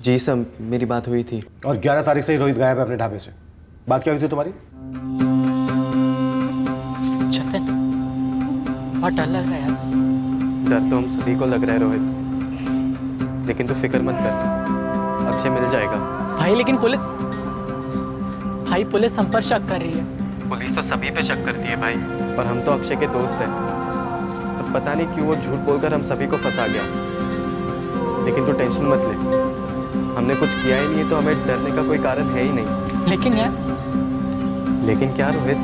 जी सर, मेरी बात हुई थी। और 11 तारीख से ही रोहित गायब है अपने ढाबे से। बात क्या हुई थी तुम्हारी? जतिन, बहुत डर लग रहा है यार। डर तो हम सभी को लग रहा है रोहित, लेकिन तू फिक्र मत कर, अक्षय मिल जाएगा। भाई लेकिन पुलिस हम पर शक कर रही है। पुलिस तो सभी पे शक करती है भाई, पर हम तो अक्षय के दोस्त हैं। अब पता नहीं क्यों वो झूठ बोलकर हम सभी को फंसा गया, लेकिन तू टेंशन मत ले, हमने कुछ किया ही नहीं है तो हमें डरने का कोई कारण है ही नहीं। लेकिन यार, लेकिन क्या रोहित?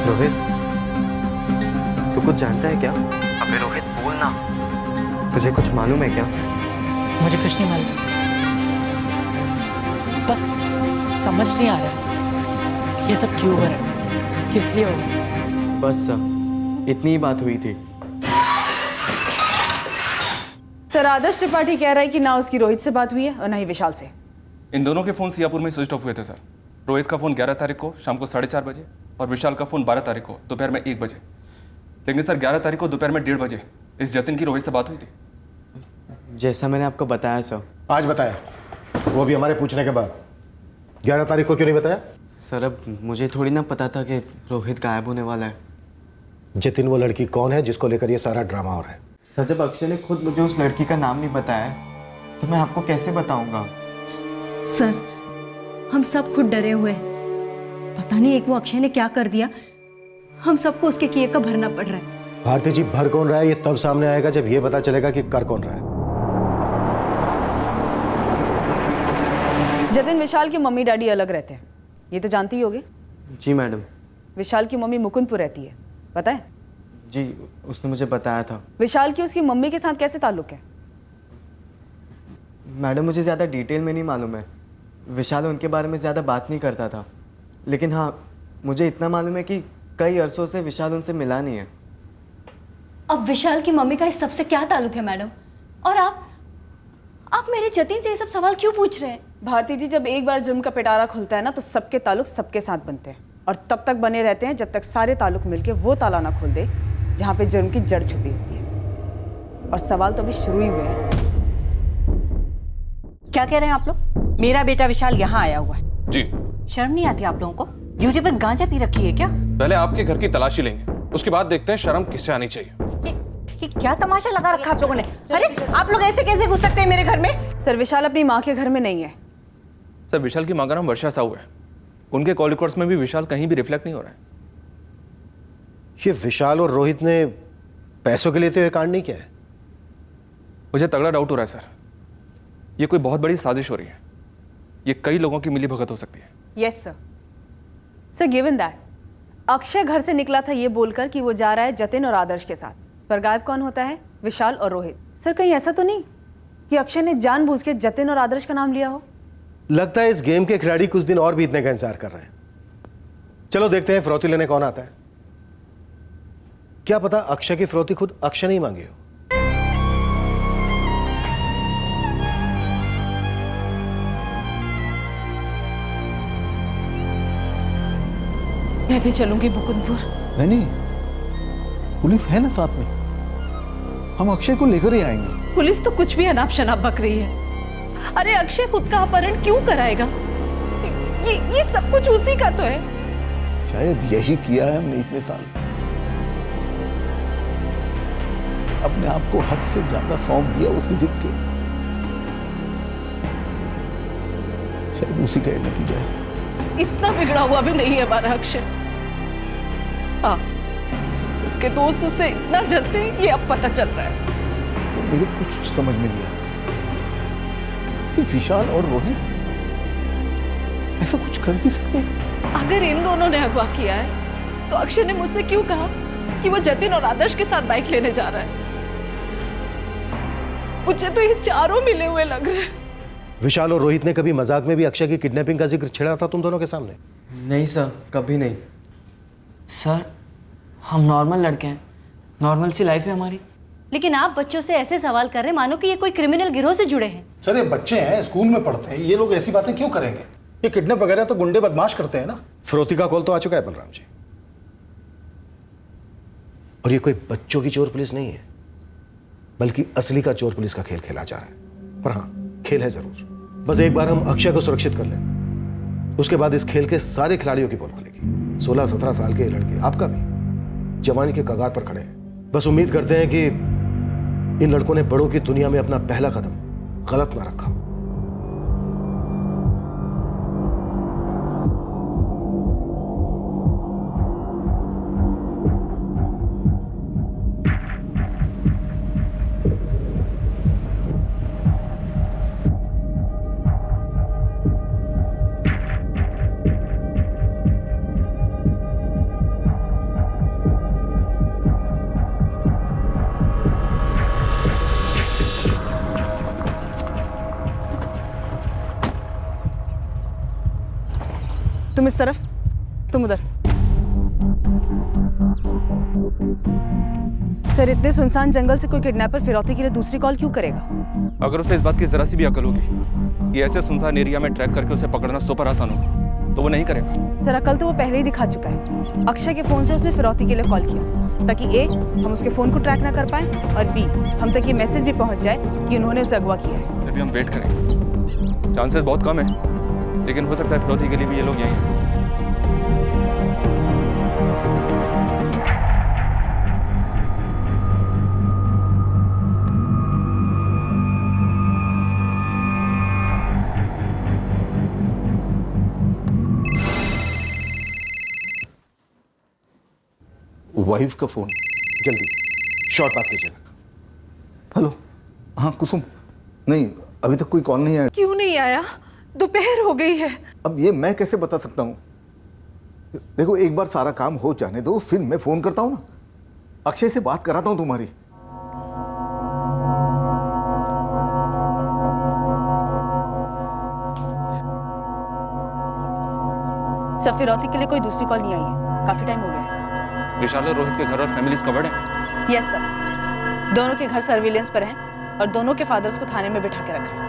रोहित, तू कुछ जानता है क्या? अबे रोहित बोल ना, तुझे कुछ मालूम है क्या? मुझे कुछ नहीं मालूम, बस समझ नहीं आ रहा है ये सब क्यों हो रहा है, किस लिए हो रहा है। बस इतनी ही बात हुई थी। सर, आदर्श त्रिपाठी कह रहा है कि ना उसकी रोहित से बात हुई है और ना ही विशाल से। इन दोनों के फोन सियापुर में स्विच ऑफ हुए थे सर। रोहित का फोन 11 तारीख को शाम को 4:30 बजे और विशाल का फोन 12 तारीख को दोपहर में 1 बजे। लेकिन सर 11 तारीख को दोपहर में 1:30 बजे इस जतिन की रोहित से बात हुई थी। जैसा मैंने आपको बताया सर। आज बताया, वो भी हमारे पूछने के बाद। 11 तारीख को क्यों नहीं बताया? सर अब मुझे थोड़ी ना पता था कि रोहित गायब होने वाला है। जतिन वो लड़की कौन है जिसको लेकर ये सारा ड्रामा हो रहा है? सर, जब अक्षय ने खुद मुझे उस लड़की का नाम नहीं बताया तो मैं आपको कैसे बताऊंगा? सर, हम सब खुद डरे हुए हैं। पता नहीं एक वो अक्षय ने क्या कर दिया, हम सबको उसके किए का भरना पड़ रहा है। भारती जी, भर कौन रहा है ये तब सामने आएगा जब ये पता चलेगा कि कर कौन रहा है। जतिन, विशाल के मम्मी डैडी अलग रहते हैं, ये तो जानती ही होगी। जी मैडम। विशाल की मम्मी मुकुंदपुर रहती है, पता है? जी, उसने मुझे बताया था। विशाल की उसकी मम्मी के साथ कैसे ताल्लुक है? मैडम, मुझे ज़्यादा डिटेल में नहीं मालूम है। विशाल उनके बारे में ज़्यादा बात नहीं करता था, लेकिन हाँ, मुझे इतना मालूम है कि कई अरसों से विशाल उनसे मिला नहीं है। अब विशाल की मम्मी का इस सबसे क्या ताल्लुक है मैडम? और आप मेरे जतिन से ये सब सवाल क्यों पूछ रहे हैं? भारती जी, जब एक बार जुर्म का पिटारा खुलता है ना तो सबके ताल्लुक सबके साथ बनते हैं और तब तक बने रहते हैं जब तक सारे ताल्लुक मिलके वो ताला ना खोल दे जहां पे जुर्म की जड़ छुपी होती है। और सवाल तो अभी शुरू ही हुए हैं। क्या कह रहे हैं आप लोग? मेरा बेटा विशाल यहाँ आया हुआ है। जी। शर्म नहीं आती आप लोगों को? ड्यूटी पर गांजा पी रखी है क्या? पहले आपके घर की तलाशी लेंगे, उसके बाद देखते हैं शर्म किससे आनी चाहिए। ये क्या तमाशा लगा रखा आप लोगों ने? अरे आप लोग ऐसे कैसे घुस सकते हैं मेरे घर में? सर, विशाल अपनी माँ के घर में नहीं है। सर, विशाल की मां का नाम वर्षा साहू है, उनके कॉल रिकॉर्ड्स में भी विशाल कहीं भी रिफ्लेक्ट नहीं हो रहा है। ये विशाल और रोहित ने पैसों के लेते हुए कांड नहीं किया है? मुझे तगड़ा डाउट हो रहा है सर, ये कोई बहुत बड़ी साजिश हो रही है। ये कई लोगों की मिली भगत हो सकती है। Yes sir. Sir, given that Akshay घर से निकला था ये बोलकर कि वो जा रहा है जतिन और आदर्श के साथ, पर गायब कौन होता है? विशाल और रोहित। सर, कहीं ऐसा तो नहीं कि अक्षय ने जानबूझ के जतिन और आदर्श का नाम लिया हो? लगता है इस गेम के खिलाड़ी कुछ दिन और बीतने का इंतजार कर रहे हैं। चलो देखते हैं फिरौती लेने कौन आता है। क्या पता अक्षय की फिरौती खुद अक्षय नहीं मांगी हो। मैं भी चलूंगी मुकुंदपुर। नहीं, पुलिस है ना साथ में, हम अक्षय को लेकर ही आएंगे। पुलिस तो कुछ भी अनाप शनाप बक रही है। अरे अक्षय खुद का अपहरण क्यों कराएगा? ये सब कुछ उसी का तो है। शायद यही किया है हमने इतने साल, अपने आप को हद से ज्यादा सौंप दिया उसकी जिद के। शायद उसी का नतीजा है। इतना बिगड़ा हुआ भी नहीं है हमारा अक्षय। हाँ, उसके दोस्त उससे इतना जलते हैं, ये अब पता चल रहा है। तो मेरे कुछ समझ में नहीं आ रहा कि विशाल और रोहित ऐसा कुछ कर भी सकते हैं? अगर इन दोनों ने अगवा किया है तो अक्षय ने मुझसे क्यों कहा कि वो जतिन और आदर्श के साथ बाइक लेने जा रहा है? मुझे तो ये चारों मिले हुए लग रहे हैं। विशाल और रोहित ने कभी मजाक में भी अक्षय की किडनैपिंग का जिक्र छेड़ा था तुम दोनों के सामने? नहीं सर, कभी नहीं। सर, हम नॉर्मल लड़के हैं, नॉर्मल सी लाइफ है हमारी। लेकिन आप बच्चों से ऐसे सवाल कर रहे हैं मानो कि ये कोई क्रिमिनल गिरोह से जुड़े हैं। सर ये बच्चे हैं, स्कूल में पढ़ते हैं, ये लोग ऐसी बातें क्यों करेंगे? ये किडनैप वगैरह तो गुंडे बदमाश करते हैं ना। फिरौती का कॉल तो आ चुका है बलराम जी, और ये कोई बच्चों की चोर पुलिस नहीं है, बल्कि असली का चोर पुलिस का खेल खेला जा रहा है। पर हाँ, खेल है जरूर। बस एक बार हम अक्षय को सुरक्षित कर लें, उसके बाद इस खेल के सारे खिलाड़ियों की पोल खुलेगी। 16-17 साल के लड़के, आपका भी, जवानी के कगार पर खड़े हैं। बस उम्मीद करते हैं कि इन लड़कों ने बड़ों की दुनिया में अपना पहला कदम गलत ना रखा। तुम इस तरफ, तुम उधर। सर, इतने सुनसान जंगल से कोई किडनैपर फिरौती के लिए दूसरी कॉल क्यों करेगा? अगर उसे इस बात की जरा सी भी अकल होगी कि ऐसे सुनसान एरिया में ट्रैक करके उसे पकड़ना सुपर आसान होगा, तो वो नहीं करेगा। सर, अकल तो वो पहले ही दिखा चुका है। अक्षय के फोन से उसने फिरौती के लिए कॉल किया ताकि ए, हम उसके फोन को ट्रैक ना कर पाए, और बी, हम तक ये मैसेज भी पहुंच जाए कि उन्होंने उसे अगवा किया है। फिर भी हम वेट करेंगे, चांसेस बहुत कम है, लेकिन हो सकता है फिरौती के लिए भी ये लोग यहीं हैं। वाइफ का फोन, जल्दी शॉर्ट बात कीजिएगा। हेलो, हाँ कुसुम। नहीं, अभी तक कोई कॉल नहीं आया। क्यों नहीं आया? दोपहर हो गई है। अब ये मैं कैसे बता सकता हूँ? देखो, एक बार सारा काम हो जाने दो, फिर मैं फोन करता हूँ ना। अक्षय से बात कराता हूँ तुम्हारी। सर, फिरौती के लिए कोई दूसरी कॉल नहीं आई है, काफी टाइम हो गया है। विशाल और रोहित के घर और फैमिलीज कवर्ड हैं? यस सर, दोनों के घर सर्विलेंस पर हैं और दोनों के फादर्स को थाने में बिठा के रखा है।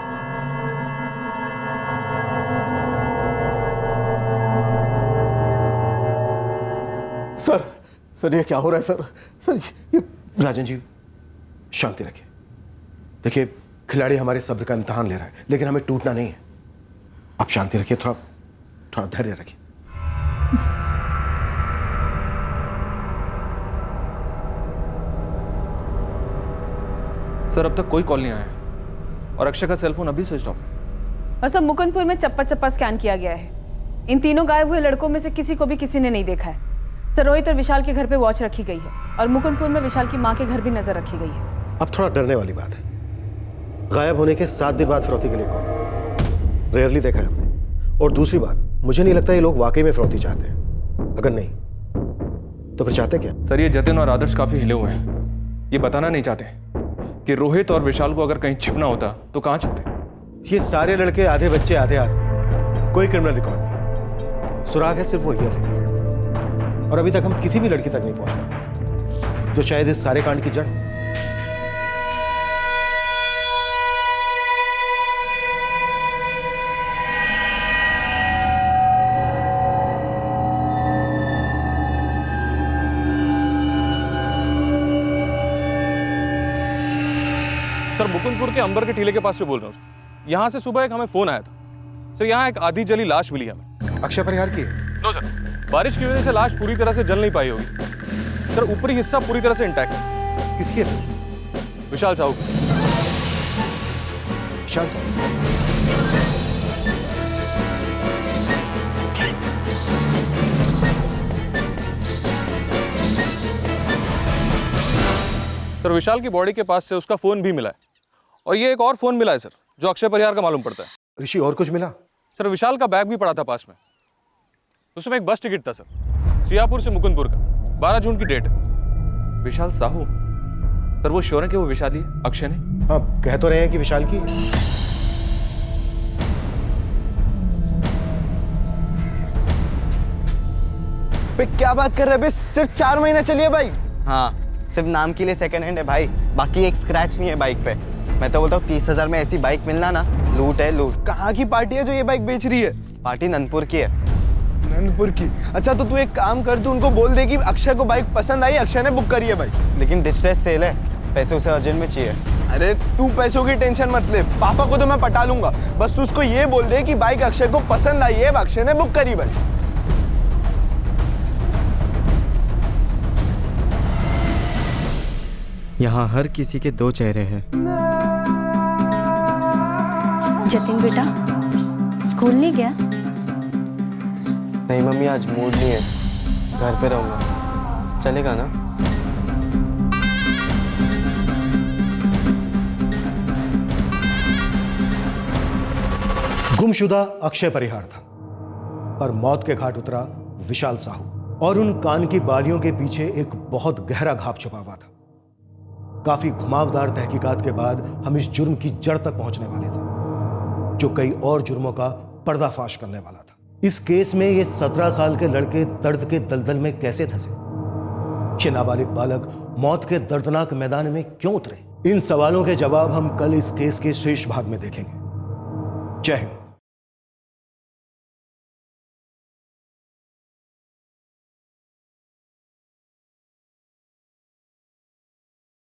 सर ये क्या हो रहा है सर? सर ये राजन जी, शांति रखिए। देखिए, खिलाड़ी हमारे सब्र का इम्तिहान ले रहा है, लेकिन हमें टूटना नहीं है। आप शांति रखिए, थोड़ा धैर्य रखिए। सर, अब तक कोई कॉल नहीं आया है और अक्षय का सेलफोन अभी स्विच ऑफ है। और सब मुकुंदपुर में चप्पा चप्पा स्कैन किया गया है। इन तीनों गायब हुए लड़कों में से किसी को भी किसी ने नहीं देखा है। सर, रोहित और विशाल के घर पे वॉच रखी गई है और मुकुंदपुर में विशाल की माँ के घर भी नजर रखी गई है। अब थोड़ा डरने वाली बात है। गायब होने के 7 दिन बाद फिरौती के लिए कॉल रेयरली देखा है हमने। और दूसरी बात, मुझे नहीं लगता ये लोग वाकई में फिरौती चाहते हैं। अगर नहीं तो फिर चाहते क्या? सर, ये जतिन और आदर्श काफी हिले हुए हैं। ये बताना नहीं चाहते कि रोहित और विशाल को अगर कहीं छिपना होता तो कहां छुपते। ये सारे लड़के आधे बच्चे आधे आदमी, कोई क्रिमिनल रिकॉर्ड नहीं। सुराग है सिर्फ वो ईयररिंग्स, और अभी तक हम किसी भी लड़की तक नहीं पहुंच पाए, जो शायद इस सारे कांड की जड़। सर मुकुंदपुर के अंबर के टीले के पास से बोल रहा हूँ सर। यहाँ से सुबह एक हमें फोन आया था सर, यहाँ एक आधी जली लाश मिली हमें। अक्षय परिहार की? नो सर, बारिश की वजह से लाश पूरी तरह से जल नहीं पाई होगी सर। ऊपरी हिस्सा पूरी तरह से इंटैक्ट है। किसकी है? विशाल साहू की। विशाल साहू? सर विशाल की बॉडी के पास से उसका फोन भी मिला है और ये एक और फोन मिला है सर जो अक्षय परिहार का मालूम पड़ता है। ऋषि और कुछ मिला? सर विशाल का बैग भी पड़ा था पास में, उसमें एक बस टिकट था सर, सियापुर से मुकुंदपुर का, 12 जून की डेट है। विशाल साहू? सर वो श्योर है कि वो विशाल ही है, अक्षय नहीं? हाँ कह तो रहे हैं कि विशाल की। क्या बात कर रहे हैं? सिर्फ 4 महीने चलिए बाइक? हाँ, सिर्फ नाम के लिए सेकंड हैंड है भाई, बाकी एक स्क्रैच नहीं है बाइक पे। मैं तो बोलता हूँ 30,000 में ऐसी बाइक मिलना ना, लूट है लूट। कहाँ की पार्टी है जो ये बाइक बेच रही है? पार्टी नंदपुर की है। नंदपुर की? अच्छा तो तू एक काम कर, तू उनको बोल दे कि अक्षय को बाइक पसंद आई, अक्षय ने बुक करी है बाइक। लेकिन डिस्ट्रेस सेल है, पैसे उसे अर्जेंट में चाहिए। अरे तू पैसों की टेंशन मत ले, पापा को तो मैं पटा लूंगा। बस तू उसको ये बोल दे कि बाइक अक्षय को पसंद आई है, अक्षय ने बुक करी बाइक। यहाँ हर किसी के 2 चेहरे हैं। जतिन बेटा स्कूल नहीं गया? नहीं मम्मी, आज मूड नहीं है, घर पे रहूंगा। चलेगा ना? गुमशुदा अक्षय परिहार था, पर मौत के घाट उतरा विशाल साहू, और उन कान की बालियों के पीछे एक बहुत गहरा घाव छुपा हुआ था। काफी घुमावदार तहकीकात के बाद हम इस जुर्म की जड़ तक पहुंचने वाले थे, जो कई और जुर्मों का पर्दाफाश करने वाला था। इस केस में ये 17 साल के लड़के दर्द के दलदल में कैसे धंसे? ये नाबालिग बालक मौत के दर्दनाक मैदान में क्यों उतरे? इन सवालों के जवाब हम कल इस केस के शेष भाग में देखेंगे। जय हिंद।